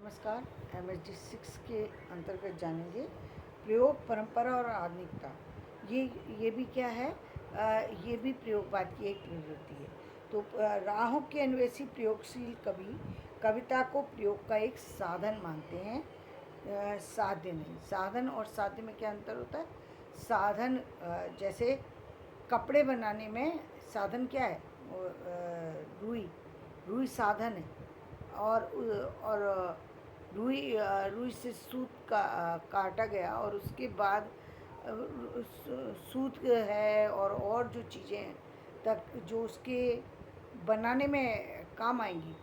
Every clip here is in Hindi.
नमस्कार। MSD 6 के अंतर्गत जानेंगे प्रयोग, परंपरा और आधुनिकता। ये भी क्या है? ये भी प्रयोगवाद की एक प्रवृत्ति है। तो राहों के अन्वेषी प्रयोगशील कवि कविता को प्रयोग का एक साधन मानते हैं, साध्य नहीं। साधन और साध्य में क्या अंतर होता है? साधन जैसे कपड़े बनाने में साधन क्या है? रुई। रुई साधन है। और रुई से सूत का काटा गया और उसके बाद सूत है और जो चीज़ें तक जो उसके बनाने में काम आएंगी,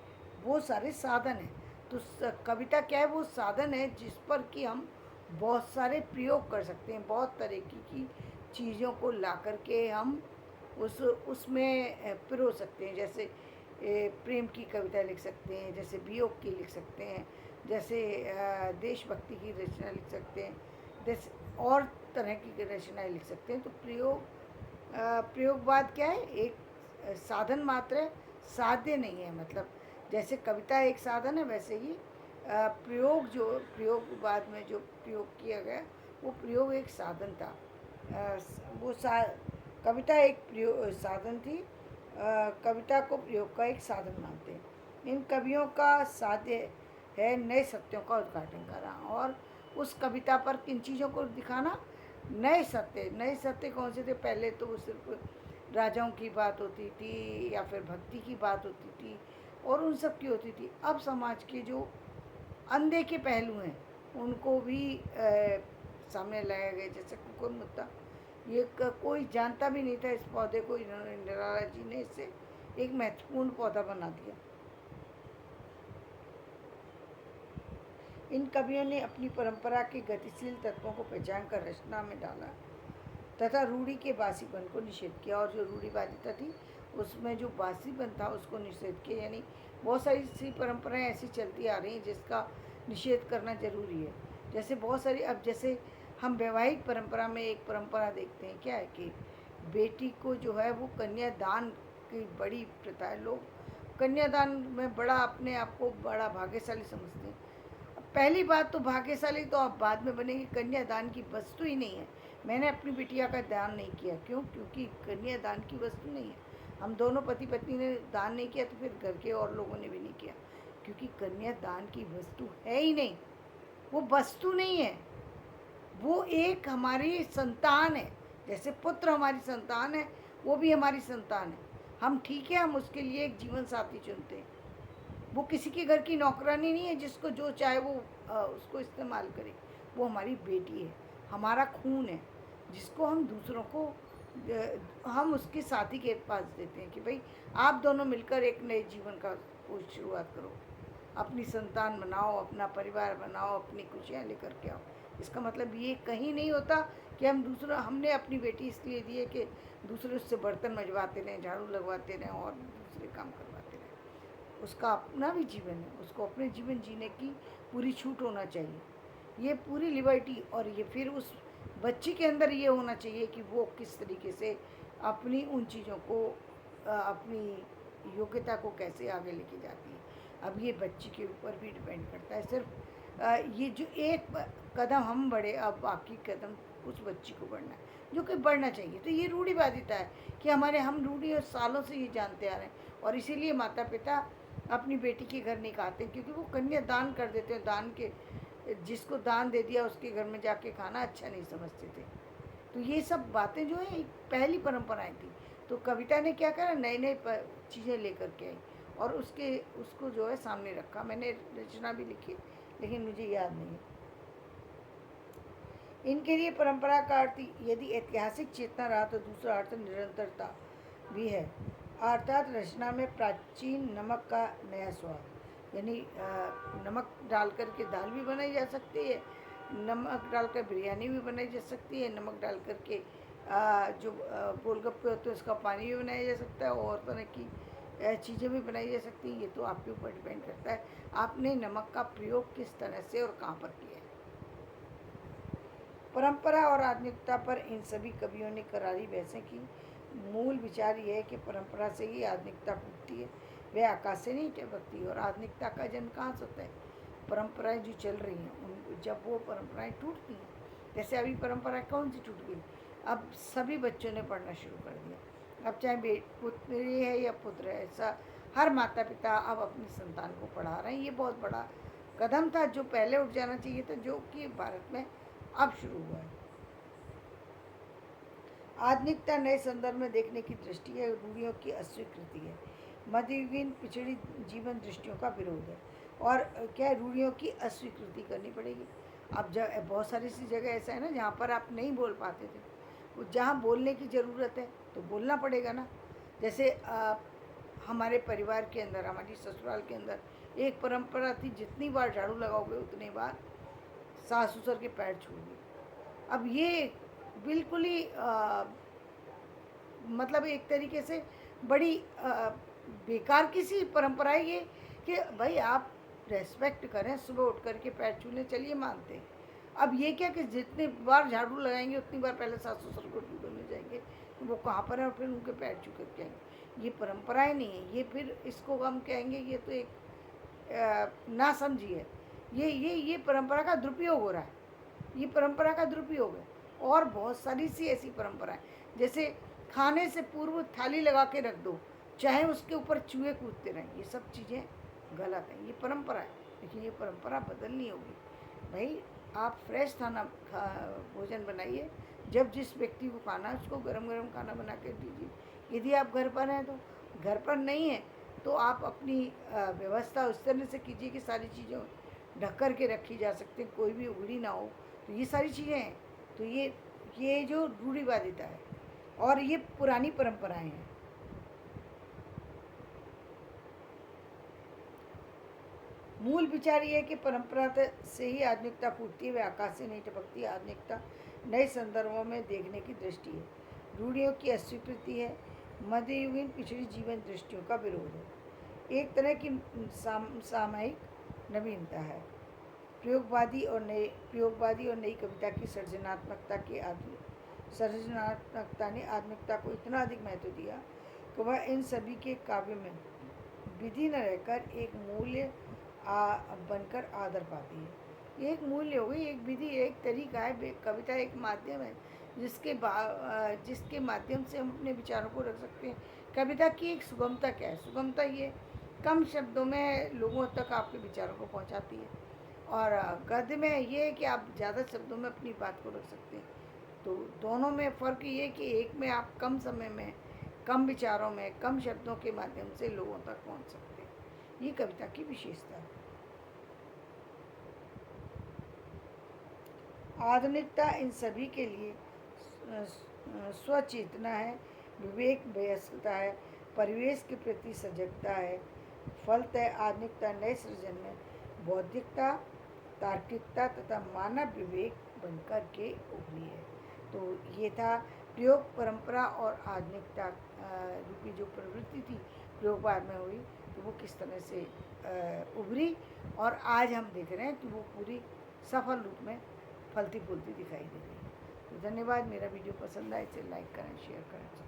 वो सारे साधन हैं। तो कविता क्या है? वो साधन है जिस पर कि हम बहुत सारे प्रयोग कर सकते हैं। बहुत तरीके की चीज़ों को ला करके हम उसमें पिरो सकते हैं। जैसे प्रेम की कविता लिख सकते हैं, जैसे वियोग की लिख सकते हैं, जैसे देशभक्ति की रचना लिख सकते हैं, जैसे और तरह की रचनाएं लिख सकते हैं। तो प्रयोगवाद क्या है? एक साधन मात्र है, साध्य नहीं है। मतलब जैसे कविता एक साधन है, वैसे ही प्रयोगवाद में जो प्रयोग किया गया वो प्रयोग एक साधन था। कविता एक प्रयोग साधन थी। कविता को प्रयोग का एक साधन मानते हैं। इन कवियों का साध्य है नए सत्यों का उद्घाटन करना और उस कविता पर किन चीज़ों को दिखाना? नए सत्य कौन से थे? पहले तो वो सिर्फ राजाओं की बात होती थी या फिर भक्ति की बात होती थी और उन सब की होती थी। अब समाज के जो अनदेखे पहलू हैं उनको भी सामने लाया गया। जैसे कुकुर मुत्ता, ये कोई जानता भी नहीं था इस पौधे को, इन्होंने निराला जी ने इसे एक महत्वपूर्ण पौधा बना दिया। इन कवियों ने अपनी परंपरा के गतिशील तत्वों को पहचान कर रचना में डाला तथा रूढ़ी के बासीपन को निषेध किया। और जो रूढ़िवादिता थी उसमें जो बासीपन था उसको निषेध किया। यानी बहुत सारी सी परंपराएं ऐसी चलती आ रही हैं जिसका निषेध करना जरूरी है। जैसे बहुत सारी, अब जैसे हम वैवाहिक परंपरा में एक परंपरा देखते हैं, क्या है कि बेटी को जो है वो कन्यादान की बड़ी प्रथा है। लोग कन्यादान में बड़ा अपने आप को बड़ा भाग्यशाली समझते हैं। पहली बात तो भाग्यशाली तो आप बाद में बनेंगे, कन्यादान की वस्तु ही नहीं है। मैंने अपनी बिटिया का दान नहीं किया, क्यों? क्योंकि कन्यादान की वस्तु नहीं है। हम दोनों पति पत्नी ने दान नहीं किया तो फिर घर के और लोगों ने भी नहीं किया, क्योंकि कन्यादान की वस्तु है ही नहीं। वो वस्तु नहीं है, वो एक हमारी संतान है। जैसे पुत्र हमारी संतान है, वो भी हमारी संतान है। हम ठीक है, हम उसके लिए एक जीवन साथी चुनते हैं। वो किसी के घर की नौकरानी नहीं है जिसको जो चाहे वो उसको इस्तेमाल करे। वो हमारी बेटी है, हमारा खून है, जिसको हम दूसरों को हम उसके साथी के पास देते हैं कि भाई आप दोनों मिलकर एक नए जीवन का शुरुआत करो, अपनी संतान बनाओ, अपना परिवार बनाओ, अपनी खुशियाँ लेकर के आओ। इसका मतलब ये कहीं नहीं होता कि हमने अपनी बेटी इसलिए दी है कि दूसरे उससे बर्तन मजवाते रहें, झाड़ू लगवाते रहें और दूसरे काम करवाते रहें। उसका अपना भी जीवन है, उसको अपने जीवन जीने की पूरी छूट होना चाहिए, ये पूरी लिबर्टी। और ये फिर उस बच्ची के अंदर ये होना चाहिए कि वो किस तरीके से अपनी उन चीज़ों को अपनी योग्यता को कैसे आगे लेके जाती है। अब ये बच्ची के ऊपर भी डिपेंड करता है। सिर्फ ये जो एक कदम हम बढ़े, अब बाकी कदम उस बच्ची को बढ़ना है, जो कि बढ़ना चाहिए। तो ये रूढ़िवादिता है कि हम रूढ़ी और सालों से ये जानते आ रहे हैं और इसीलिए माता पिता अपनी बेटी के घर नहीं खाते, क्योंकि वो कन्या दान कर देते हैं। जिसको दान दे दिया उसके घर में जाके खाना अच्छा नहीं समझते थे। तो ये सब बातें जो है पहली परंपराएं थी। तो कविता ने क्या करा? नए नए चीज़ें लेकर के आई और उसको जो है सामने रखा। मैंने रचना भी लिखी लेकिन मुझे याद नहीं है। इनके लिए परंपरा का अर्थ यदि ऐतिहासिक चेतना रहा तो दूसरा अर्थ निरंतरता भी है। अर्थात रचना में प्राचीन नमक का नया स्वाद, यानी नमक डाल कर के दाल भी बनाई जा सकती है, नमक डालकर बिरयानी भी बनाई जा सकती है, नमक डाल कर के जो गोलगप्पे होते हैं उसका पानी भी बनाया जा सकता है और तरह की चीज़ें भी बनाई जा सकती हैं। ये तो आपके ऊपर डिपेंड करता है आपने नमक का प्रयोग किस तरह से और कहाँ पर किया है। परंपरा और आधुनिकता पर इन सभी कवियों ने करारी बहसें की। मूल विचार यह है कि परंपरा से ही आधुनिकता फूटती है, वह आकाश से नहीं टपकती। और आधुनिकता का जन्म कहाँ से होता है? परंपराएं जो चल रही हैं उन जब वो परंपराएं टूटती हैं, जैसे अभी परंपरा कौन सी टूट गई, अब सभी बच्चों ने पढ़ना शुरू कर दिया। अब चाहे पुत्री है या पुत्र है, ऐसा हर माता पिता अब अपनी संतान को पढ़ा रहे हैं। ये बहुत बड़ा कदम था जो पहले उठ जाना चाहिए था, जो कि भारत में अब शुरू हुआ है। आधुनिकता नए संदर्भ में देखने की दृष्टि है, रूढ़ियों की अस्वीकृति है, मध्ययुगीन पिछड़ी जीवन दृष्टियों का विरोध है। और क्या है, रूढ़ियों की अस्वीकृति करनी पड़ेगी। अब जब बहुत सारी सी जगह ऐसा है ना जहाँ पर आप नहीं बोल पाते थे, वो जहाँ बोलने की ज़रूरत है तो बोलना पड़ेगा ना। जैसे हमारे परिवार के अंदर, हमारी ससुराल के अंदर एक परंपरा थी, जितनी बार झाड़ू लगाओगे उतनी बार सास ससुर के पैर छूओगे। अब ये बिल्कुल ही मतलब एक तरीके से बड़ी बेकार की सी परंपरा है ये, कि भाई आप रेस्पेक्ट करें, सुबह उठ करके पैर छूने चलिए मानते हैं। अब ये क्या कि जितनी बार झाड़ू लगाएंगे उतनी बार पहले सास ससुर को ढूंढने जाएंगे, तो वो कहाँ पर है, और फिर उनके पैर छू करके आएंगे। ये परंपराएं नहीं है, ये फिर इसको हम कहेंगे ये तो एक ना समझी है। ये परंपरा का दुरुपयोग हो रहा है, ये परंपरा का दुरुपयोग है। और बहुत सारी सी ऐसी परंपराएं, जैसे खाने से पूर्व थाली लगा के रख दो, चाहे उसके ऊपर चूहे कूदते रहें, ये सब चीज़ें गलत हैं। ये परंपरा है, लेकिन ये परंपरा बदलनी होगी। भाई आप फ्रेश खाना भोजन बनाइए, जब जिस व्यक्ति को खाना है उसको गरम गरम खाना बना के दीजिए। यदि आप घर पर हैं तो, घर पर नहीं है तो आप अपनी व्यवस्था उस तरह से कीजिए कि सारी चीज़ें ढक कर के रखी जा सकती, कोई भी उगड़ी ना हो। तो ये सारी चीज़ें हैं। तो ये जो रूढ़िवादिता है और ये पुरानी परंपराएं हैं। मूल विचार ये है कि परंपरा से ही आधुनिकता फूटती है, वे आकाश से नहीं टपकती। आधुनिकता नए संदर्भों में देखने की दृष्टि है, रूढ़ियों की अस्वीकृति है, मध्ययुगीन पिछड़ी जीवन दृष्टियों का विरोध है, एक तरह की सामयिक नवीनता है। प्रयोगवादी और नई कविता की सृजनात्मकता ने आधुनिकता को इतना अधिक महत्व दिया कि वह इन सभी के काव्य में विधि न रहकर एक मूल्य बनकर आदर पाती है। ये एक मूल्य हो गई, एक विधि, एक तरीका है। कविता एक माध्यम है जिसके माध्यम से हम अपने विचारों को रख सकते हैं। कविता की एक सुगमता क्या है, सुगमता ये कम शब्दों में लोगों तक आपके विचारों को पहुंचाती है। और गद्य में ये है कि आप ज़्यादा शब्दों में अपनी बात को रख सकते हैं। तो दोनों में फ़र्क ये है कि एक में आप कम समय में, कम विचारों में, कम शब्दों के माध्यम से लोगों तक पहुंच सकते हैं। ये कविता की विशेषता है। आधुनिकता इन सभी के लिए स्वचेतना है, विवेक वयस्कता है, परिवेश के प्रति सजगता है। फलतः आधुनिकता नए सृजन में बौद्धिकता, तार्किकता तथा मानव विवेक बनकर के उभरी है। तो ये था प्रयोग, परंपरा और आधुनिकता रूपी जो प्रवृत्ति थी प्रयोगवाद में हुई, तो वो किस तरह से उभरी, और आज हम देख रहे हैं कि वो पूरी सफल रूप में फलती फूलती दिखाई दे रही है। तो धन्यवाद। मेरा वीडियो पसंद आए इसे लाइक करें, शेयर करें।